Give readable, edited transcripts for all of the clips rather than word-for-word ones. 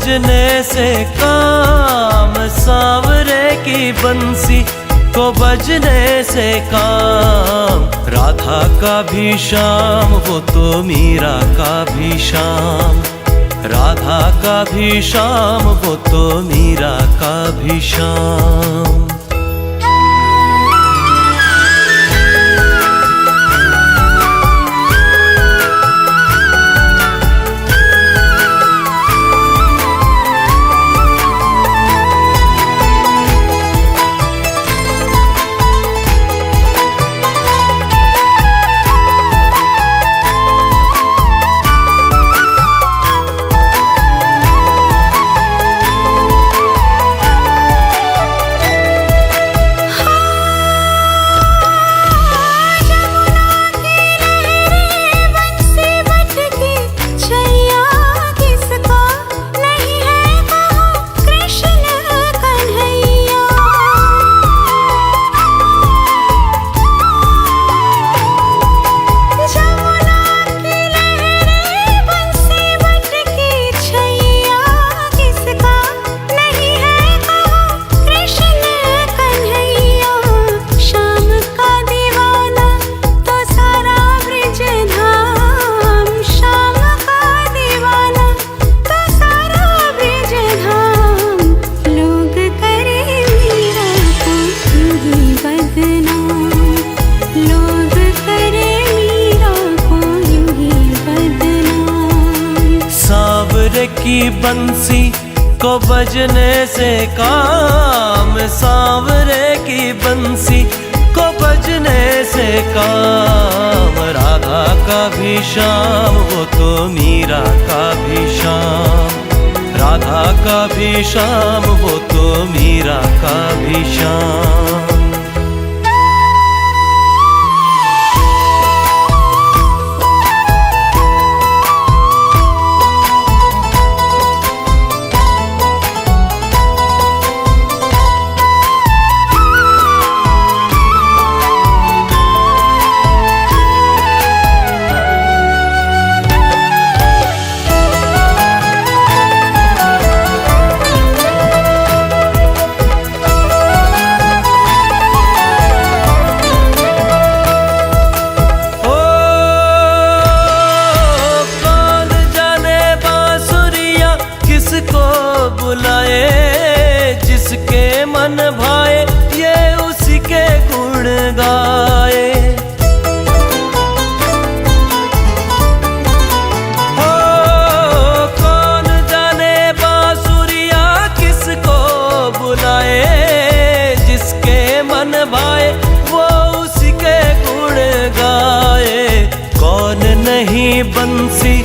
बजने से काम, सांवरे की बंसी को बजने से काम। राधा का भी श्याम वो तो मीरा का भी श्याम, राधा का भी श्याम वो तो मीरा का भी श्याम। की बंसी को बजने से काम, सांवरे की बंसी को बजने से काम। राधा का भी श्याम वो तो मीरा का भी श्याम, राधा का भी श्याम वो तो मीरा का भी श्याम। जिसके मन भाए ये उसी के गुण गाए। हो कौन जाने बांसुरिया किसको बुलाए, जिसके मन भाए वो उसी के गुण गाए। कौन नहीं बंसी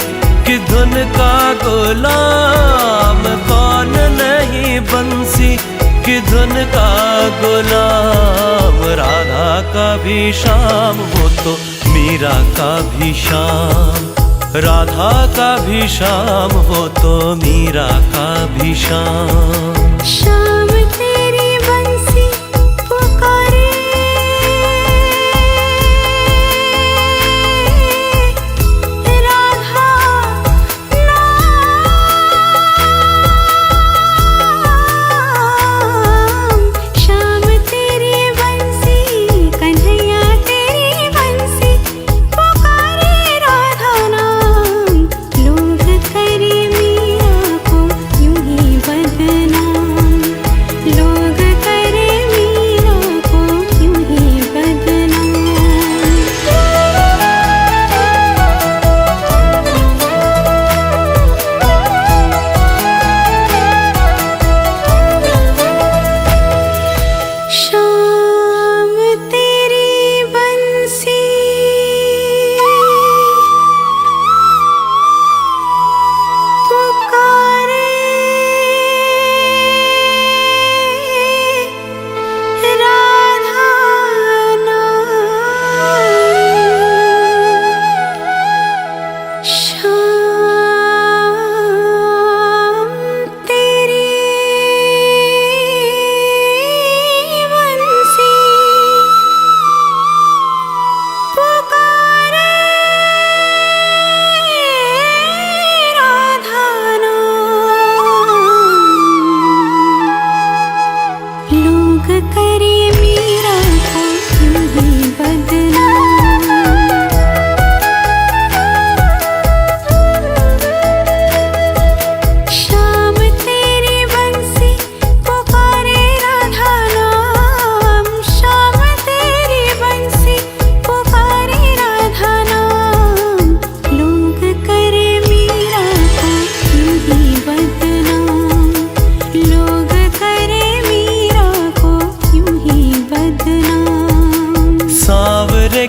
की धुन का गुलाम, कौन नहीं बंसी की धुन का गुलाम। राधा का भी श्याम वो तो मीरा का भी श्याम, राधा का भी श्याम वो तो मीरा का भी श्याम। श्याम तेरी बंसी पुकारे,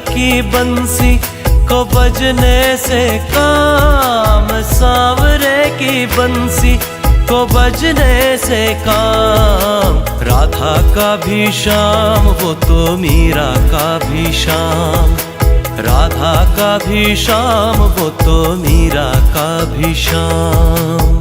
की बंसी को बजने से काम, सांवरे की बंसी को बजने से काम। राधा का भी श्याम वो तो मीरा का भी श्याम, राधा का भी श्याम वो तो मीरा का भी श्याम।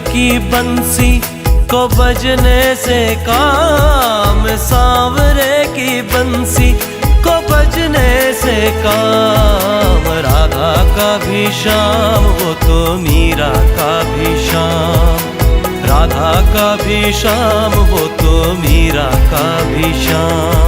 की बंसी को बजने से काम, सांवरे की बंसी को बजने से काम। राधा का भी श्याम वो तो मीरा का भी श्याम, राधा का भी श्याम वो तो मीरा का भी श्याम।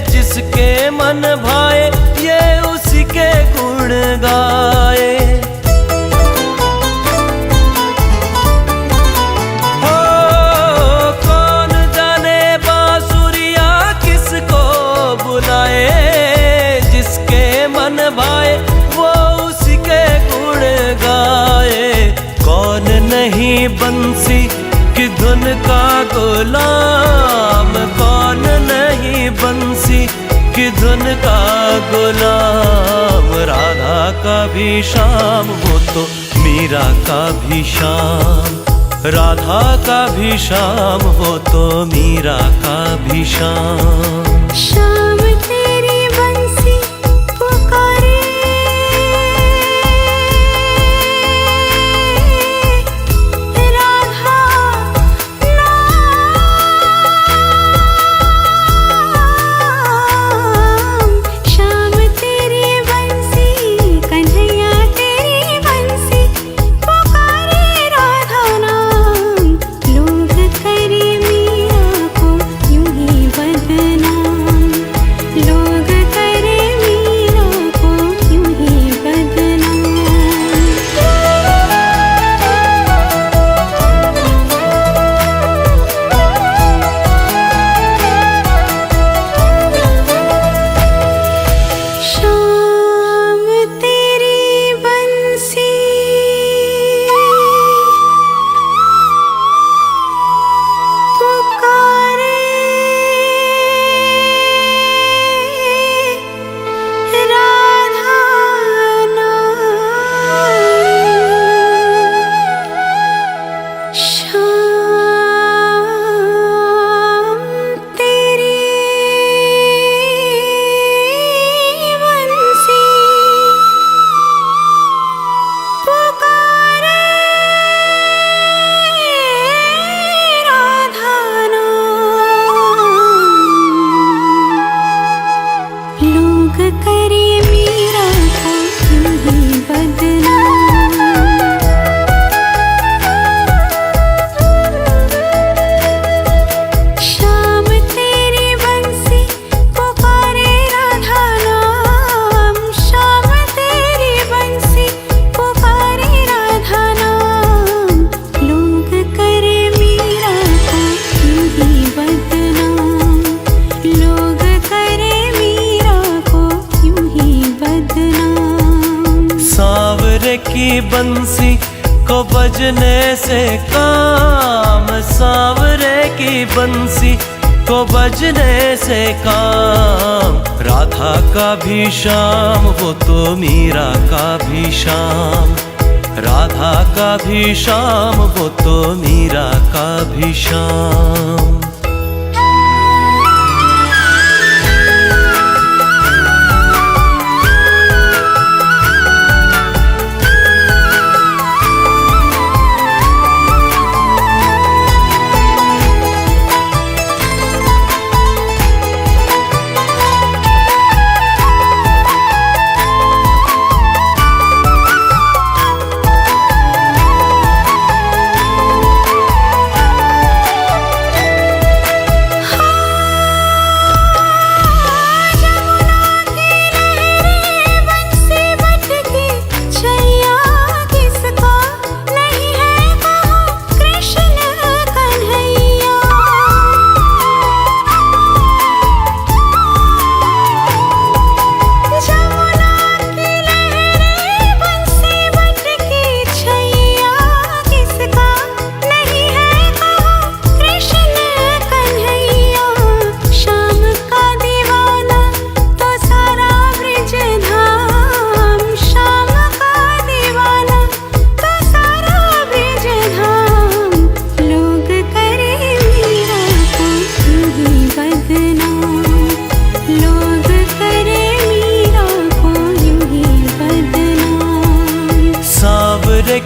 जिसके मन भाए ये उसी के गुण गाए। हो कौन जाने बांसुरिया किसको बुलाए, जिसके मन भाए वो उसी के गुण गाए। कौन नहीं बंसी की धुन का गुलाम, कौन नहीं बंसी की धुन का गुलाम। राधा का भी श्याम वो तो मीरा का भी श्याम, राधा का भी श्याम वो तो मीरा का भी श्याम। श्याम तेरी बंसी पुकारे, सांवरे की बंसी को बजने से काम, सांवरे की बंसी को बजने से काम। राधा का भी श्याम वो तो मीरा का भी श्याम, राधा का भी श्याम वो तो मीरा का भी श्याम।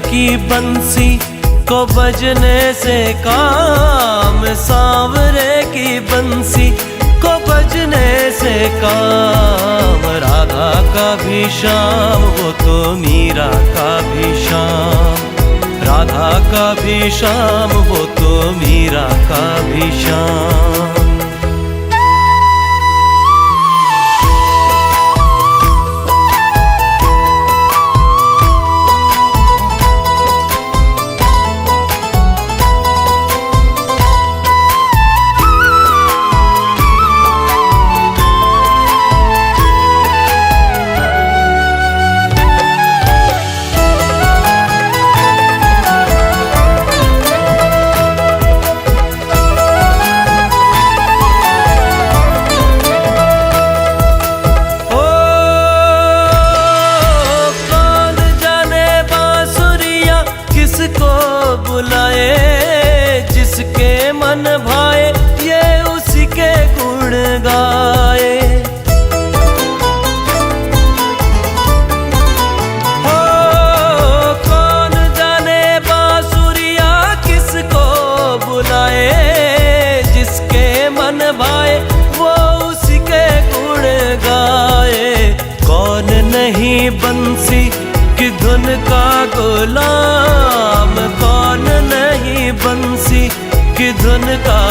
की बंसी को बजने से काम, सांवरे की बंसी को बजने से काम। राधा का भी श्याम वो तो मीरा का भी श्याम, राधा का भी श्याम वो तो मीरा का भी श्याम। बुलाए जिसके मन भाए ये उसी के गुण गाए। हो कौन जाने बांसुरिया किसको बुलाए, जिसके मन भाए वो उसी के गुण गाए। कौन नहीं बंसी की धुन का गुलाम, कौन नहीं बंसी की धुन का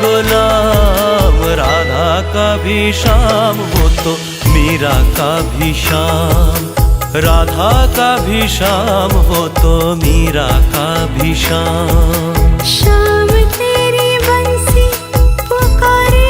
गुलाम। राधा का भी श्याम वो तो मीरा का भी श्याम, राधा का भी श्याम वो तो मीरा का भी श्याम। श्याम तेरी बंसी पुकारे,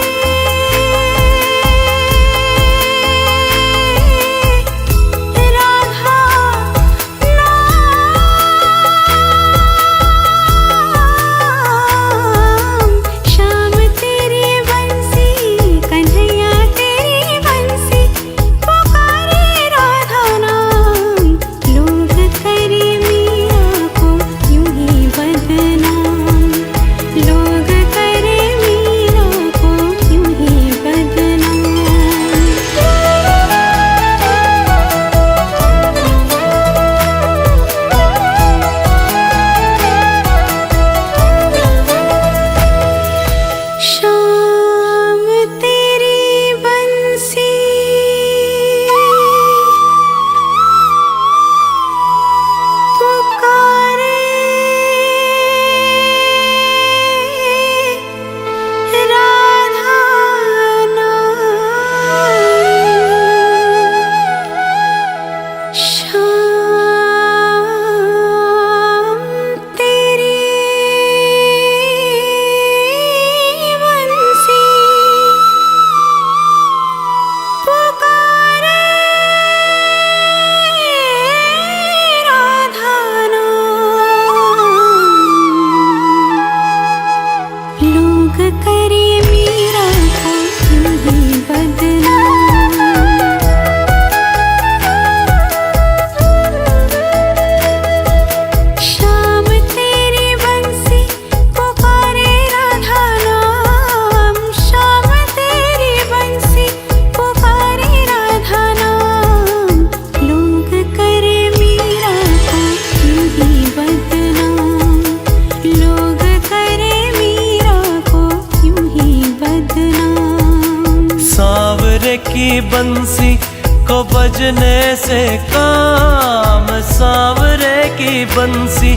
बजने से काम, सांवरे की बंसी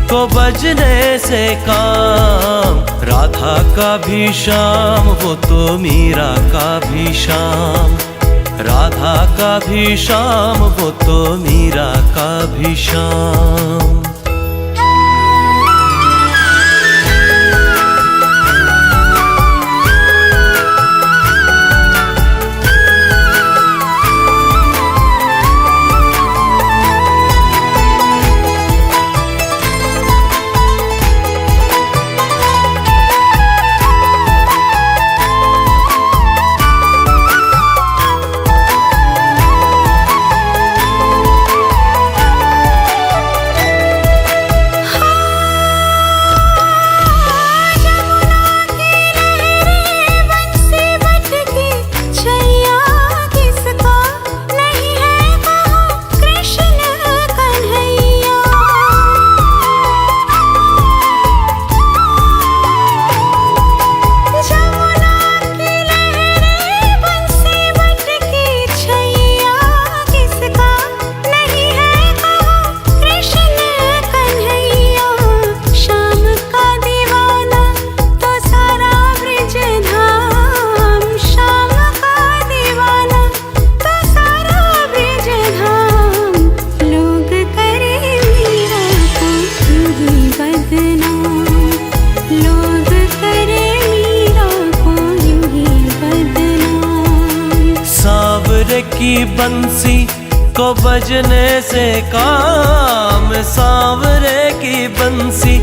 को बजने से काम। राधा का भी श्याम वो तो मीरा का भी श्याम, राधा का भी श्याम वो तो मीरा का भी श्याम। की बंसी को बजने से काम, सांवरे की बंसी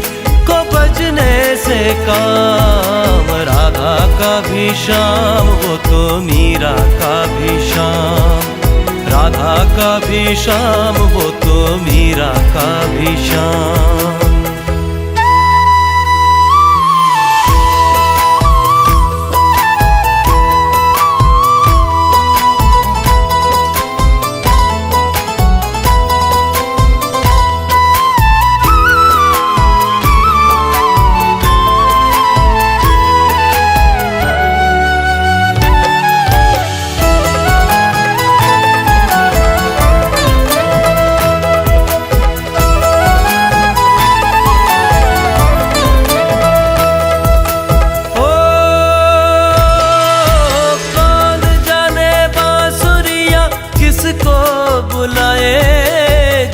को बजने से काम। राधा का भी श्याम वो तो मीरा का भी श्याम, राधा का भी श्याम वो तो मीरा का भी श्याम।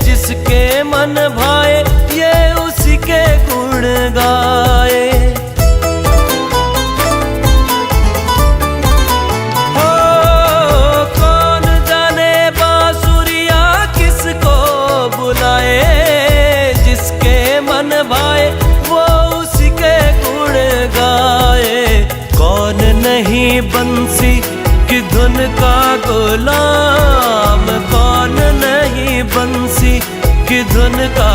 जिसके मन भाए ये उसी के गुण गाए। ओ कौन जाने बांसुरिया किसको बुलाए, जिसके मन भाए वो उसी के गुण गाए। कौन नहीं बंसी की धुन का गुलाम, कौन नहीं बंसी की धुन का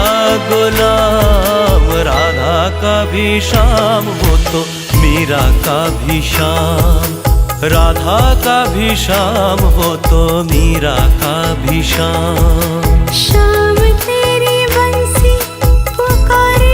गुलाम। राधा का भी श्याम वो तो मीरा का भी श्याम, राधा का भी श्याम वो तो मीरा का भी श्याम। श्याम तेरी बंसी पुकारे,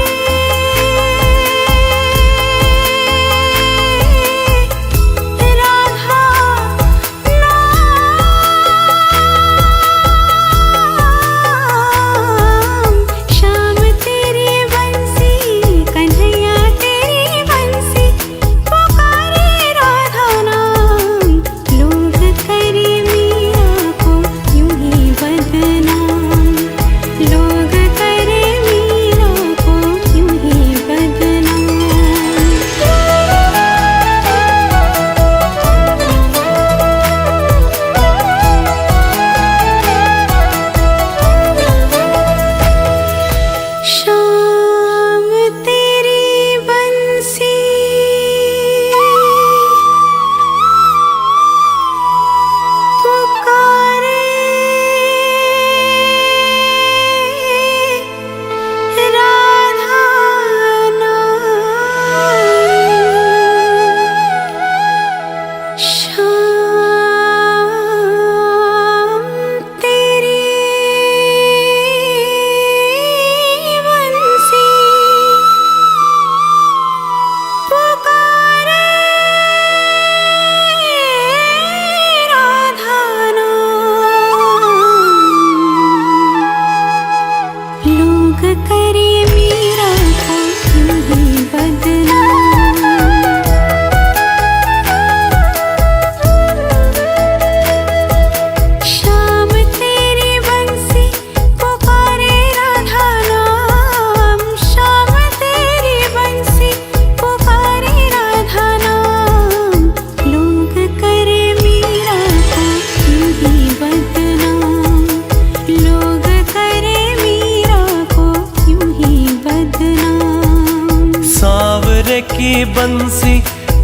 की बंसी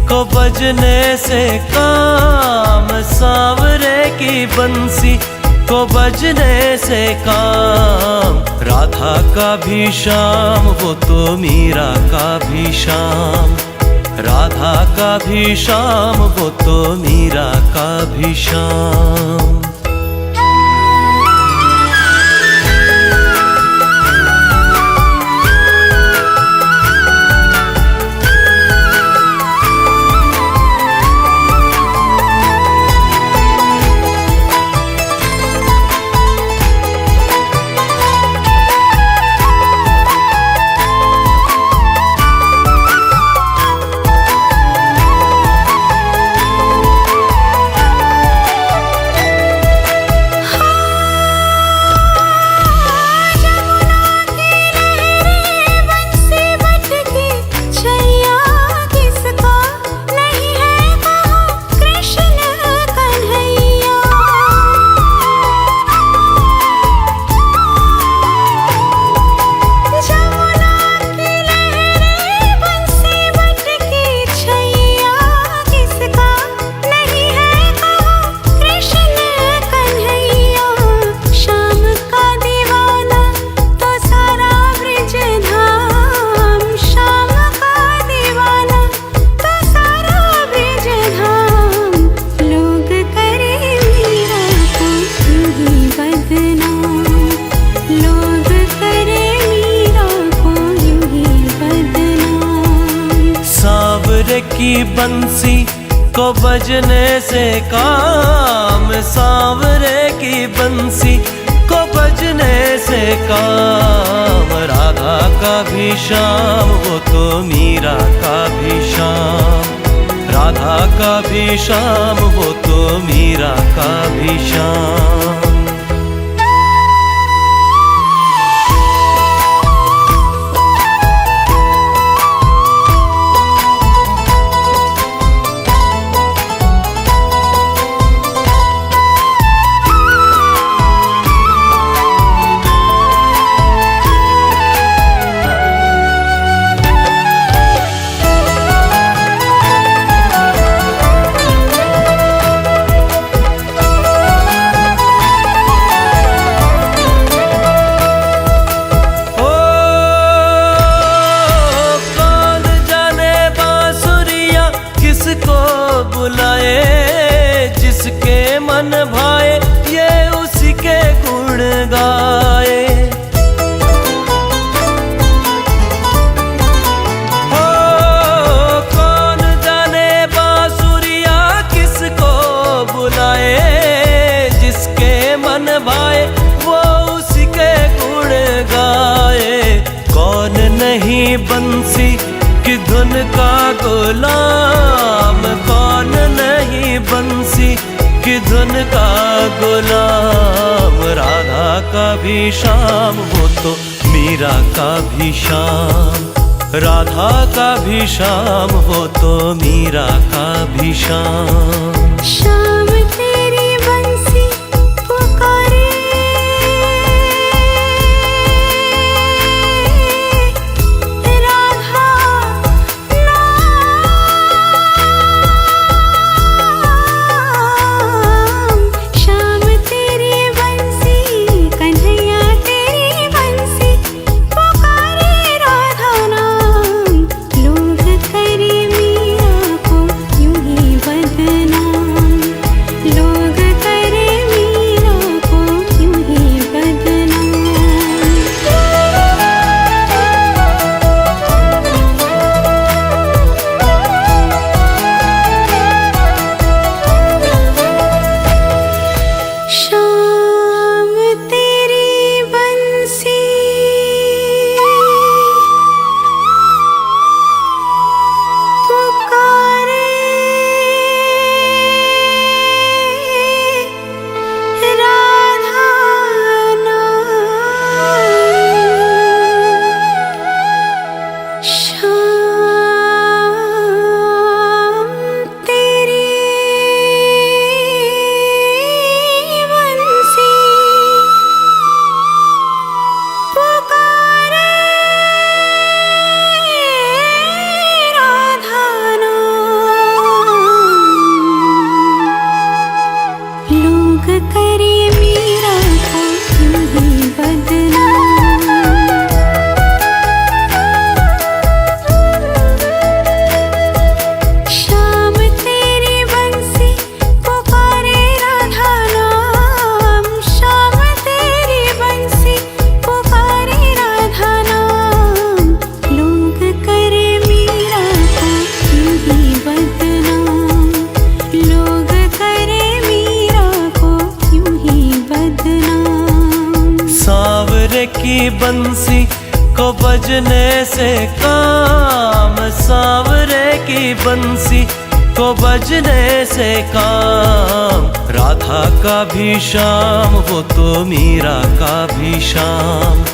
को बजने से काम, सांवरे की बंसी को बजने से काम। राधा का भी श्याम वो तो मीरा का भी श्याम, राधा का भी श्याम वो तो मीरा का भी श्याम। की बंसी को बजने से काम, सांवरे की बंसी को बजने से काम। राधा का भी श्याम वो तो मीरा का भी श्याम, राधा का भी श्याम वो तो मीरा का भी श्याम। जिसके मन भाए ये उसी के गुण गाए। हो कौन जाने बांसुरिया किसको बुलाए, जिसके मन भाए वो उसी के गुण गाए। कौन नहीं बंसी की धुन का गुलाम, कौन नहीं बंसी की धुन का गुलाम। राधा का भी श्याम वो तो मीरा का भी श्याम, राधा का भी श्याम वो तो मीरा का भी श्याम। श्याम तेरी बंसी पुकारे, की बंसी को बजने से काम, सांवरे की बंसी को बजने से काम। राधा का भी श्याम वो तो मीरा का भी श्याम,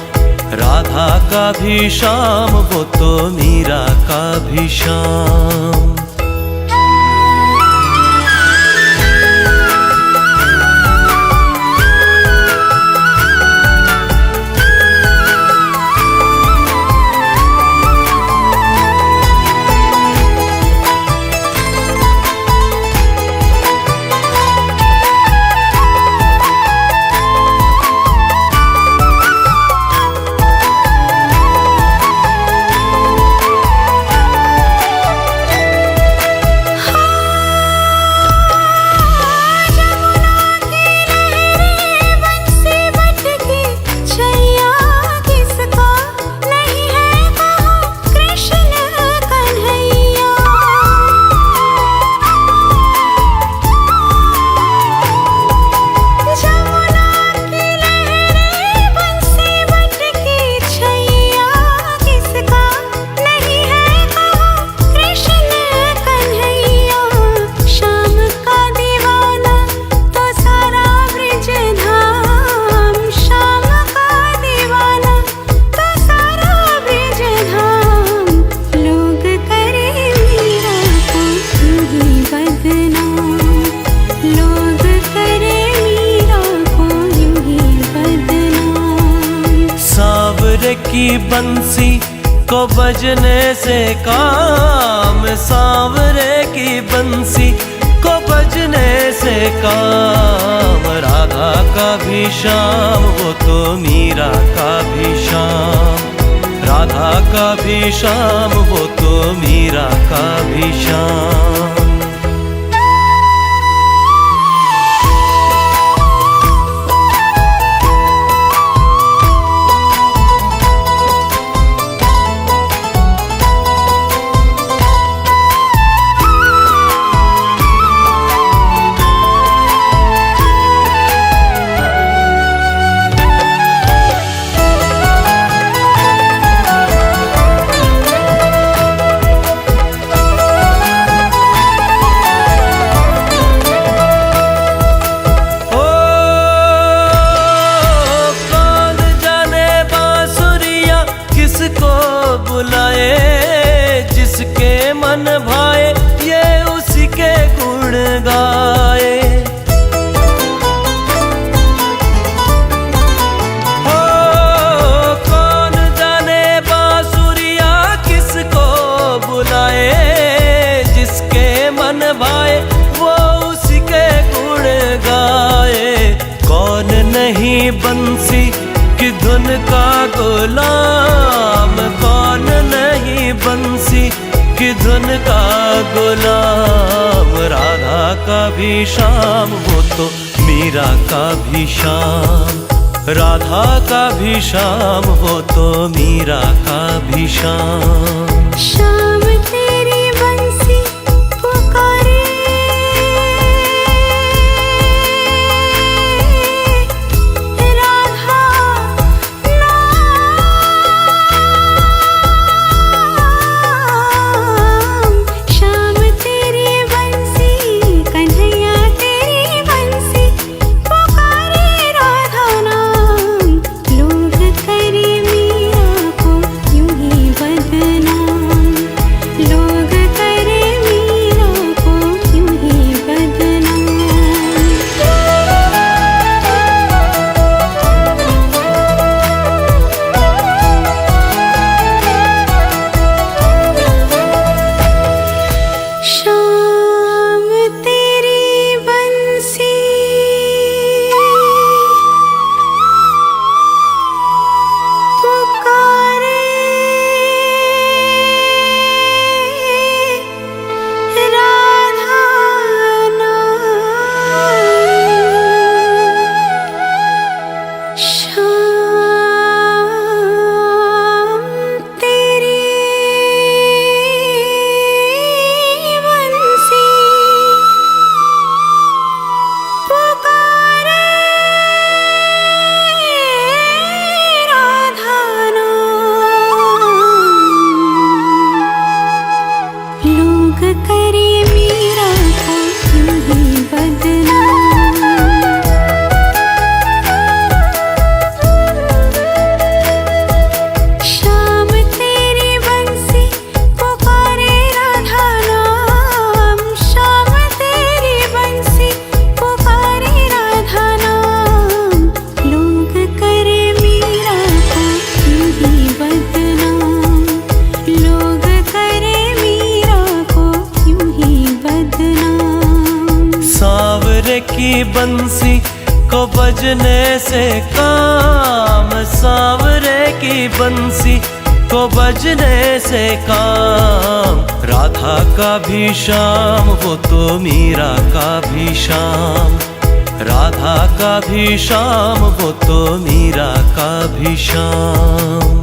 राधा का भी श्याम वो तो मीरा का भी श्याम। की बंसी को बजने से काम, सांवरे की बंसी को बजने से काम। राधा का भी श्याम वो तो मीरा का भी श्याम, राधा का भी श्याम वो तो मीरा का भी श्याम। जिसके मन भाए ये उसी के गुण गाए। हो कौन जाने बांसुरिया किसको बुलाए, जिसके मन भाए वो उसी के गुण गाए। कौन नहीं बंसी की धुन का गुलाम, कौन नहीं बंसी की धुन का गुलाम। राधा का भी श्याम वो तो मीरा का भी श्याम, राधा का भी श्याम वो तो मीरा का भी श्याम। श्याम तेरी बंसी पुकारे, बजने से काम, सांवरे की बंसी को बजने से काम। राधा का भी श्याम वो तो मीरा का भी श्याम, राधा का भी श्याम वो तो मीरा का भी श्याम।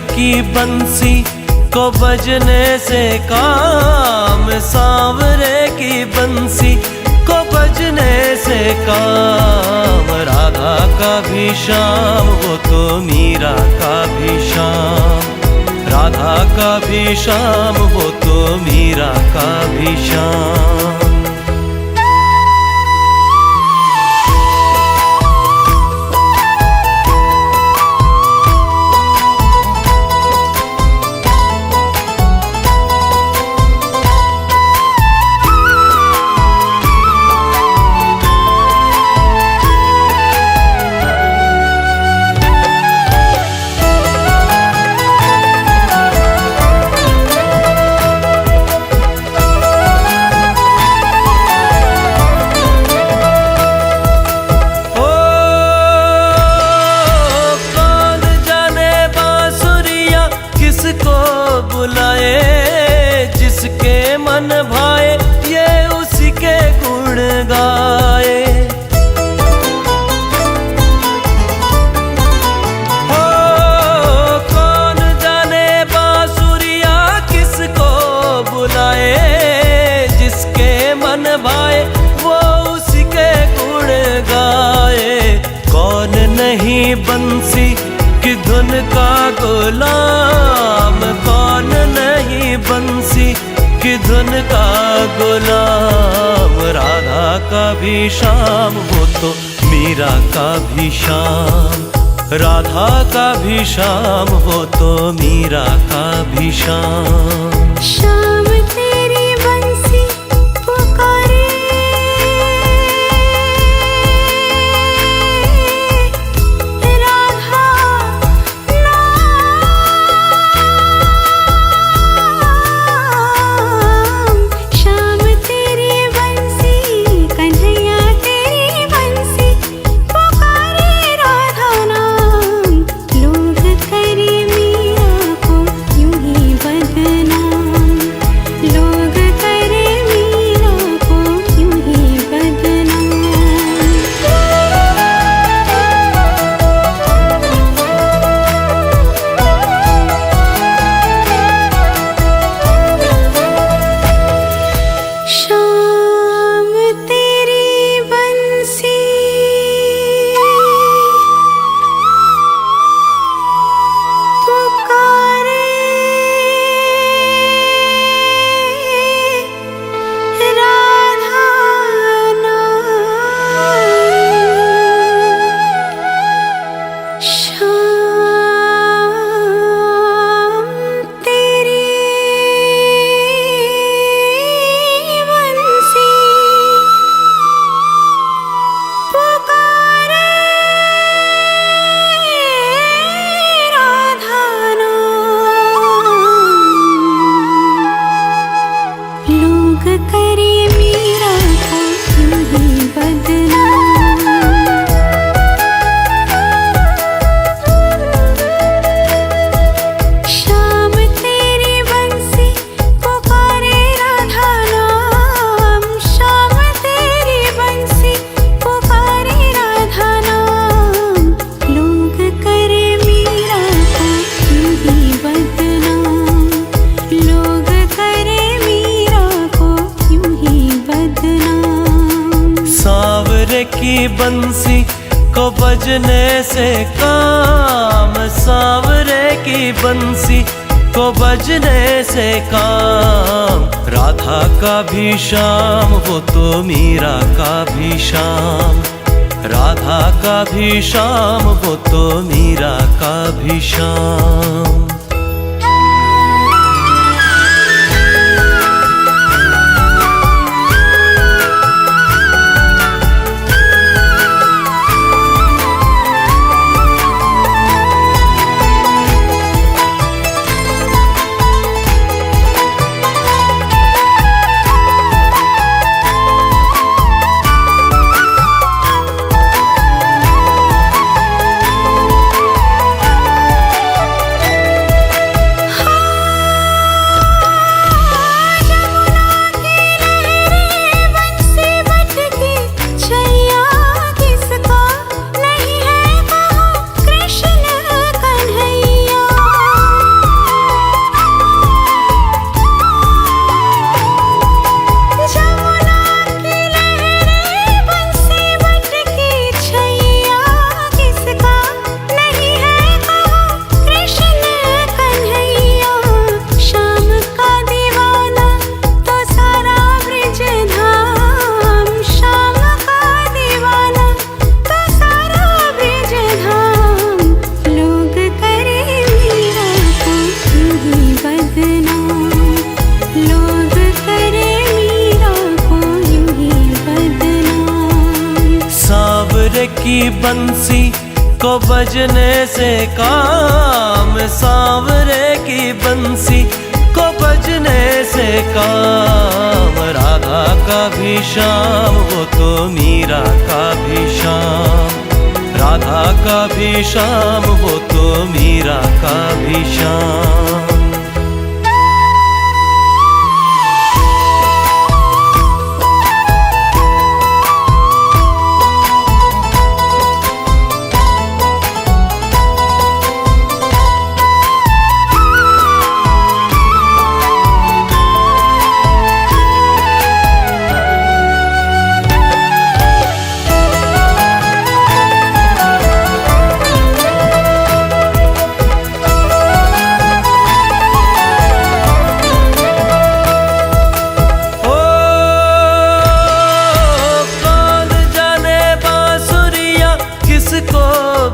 की बंसी को बजने से काम, सांवरे की बंसी को बजने से काम। राधा का भी श्याम वो तो मीरा का भी श्याम, राधा का भी श्याम वो तो मीरा का भी श्याम। जिसके मन भाए ये उसी के गुण गाए। हो कौन जाने बांसुरिया किसको बुलाए, जिसके मन भाए वो उसी के गुण गाए। कौन नहीं बंसी की धुन का गुलाम, कौन नहीं बंसी की धुन का गुलाम। राधा का भी श्याम वो तो मीरा का भी श्याम, राधा का भी श्याम वो तो मीरा का भी श्याम। श्याम तेरी बंसी पुकारे, की बंसी को बजने से काम, सांवरे की बंसी को बजने से काम। राधा का भी श्याम वो तो मीरा का भी श्याम, राधा का भी श्याम वो तो मीरा का भी श्याम। की बंसी को बजने से काम, सांवरे की बंसी को बजने से काम। राधा का भी श्याम वो तो मीरा का भी श्याम, राधा का भी श्याम वो तो मीरा का भी श्याम।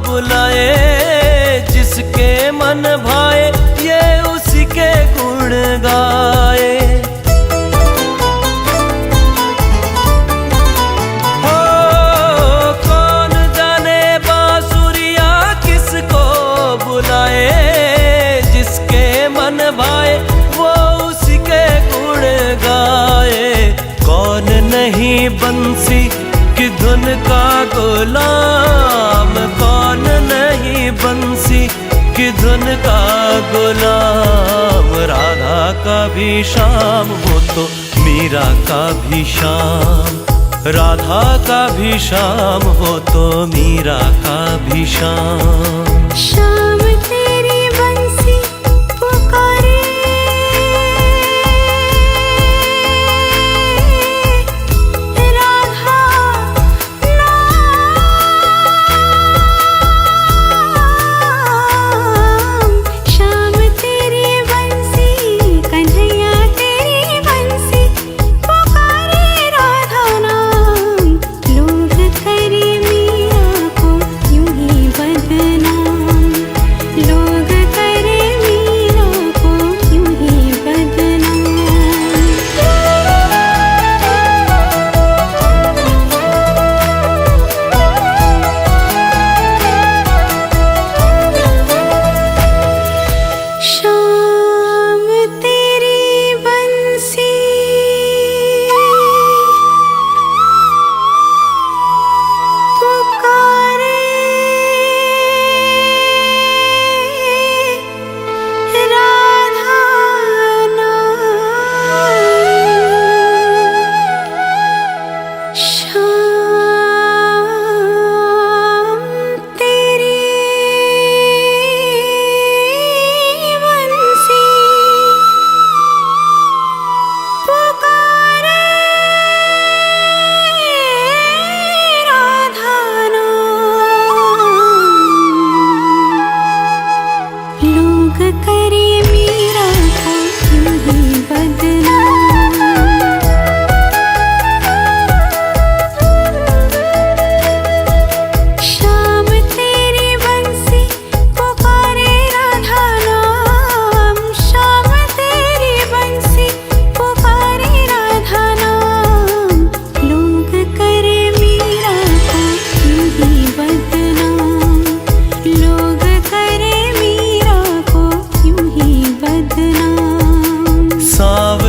बुलाए जिसके मन भाए ये उसी के गुण गाए। हो कौन जाने बांसुरिया किसको बुलाए, जिसके मन भाए वो उसी के गुण गाए। कौन नहीं बंसी की धुन का गुलाम, कौन नहीं बंसी की धुन का गुलाम। राधा का भी श्याम वो तो मीरा का भी श्याम, राधा का भी श्याम वो तो मीरा का भी श्याम। श्याम तेरी बंसी पुकारे,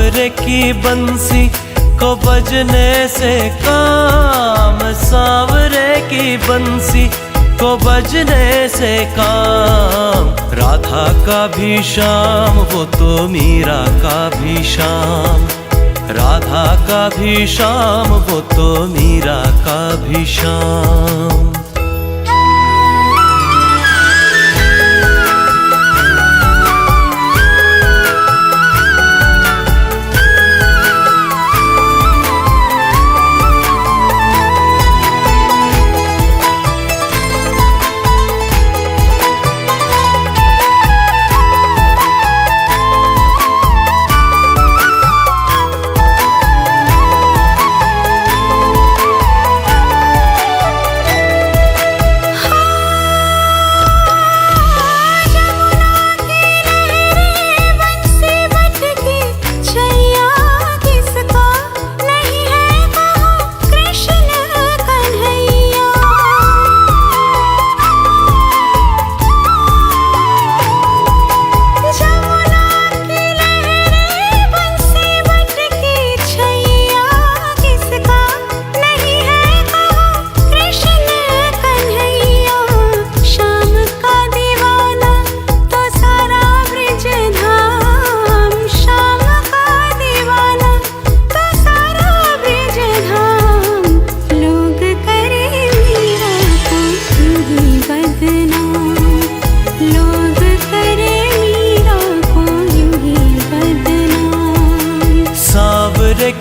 सांवरे की बंसी को बजने से काम, सांवरे की बंसी को बजने से काम। राधा का भी श्याम वो तो मीरा का भी श्याम, राधा का भी श्याम वो तो मीरा का भी श्याम।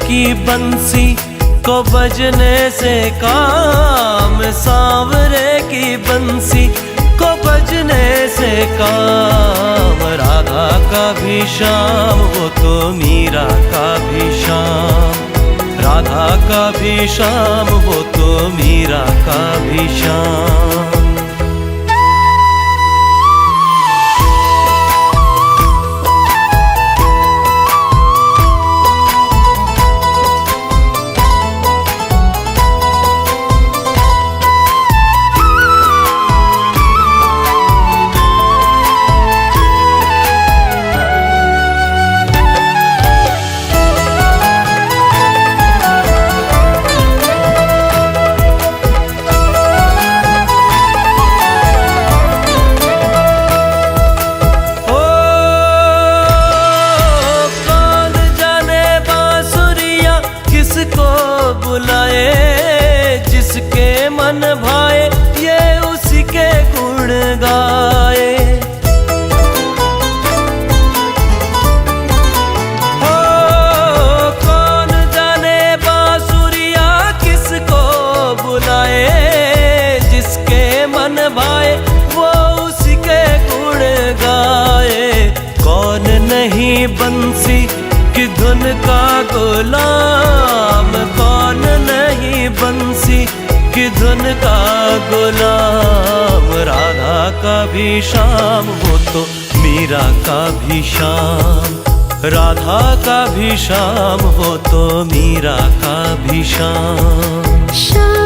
की बंसी को बजने से काम, सांवरे की बंसी को बजने से काम। राधा का भी श्याम वो तो मीरा का भी श्याम, राधा का भी श्याम वो तो मीरा का भी श्याम। बुलाए जिसके मन भाए ये उसी के गुण गाए। हो कौन जाने बांसुरिया किसको बुलाए, जिसके मन भाए वो उसी के गुण गाए। कौन नहीं बंसी की धुन का गुलाम, कौन नहीं बंसी की धुन का गुलाम। राधा का भी श्याम वो तो मीरा का भी श्याम, राधा का भी श्याम वो तो मीरा का भी श्याम।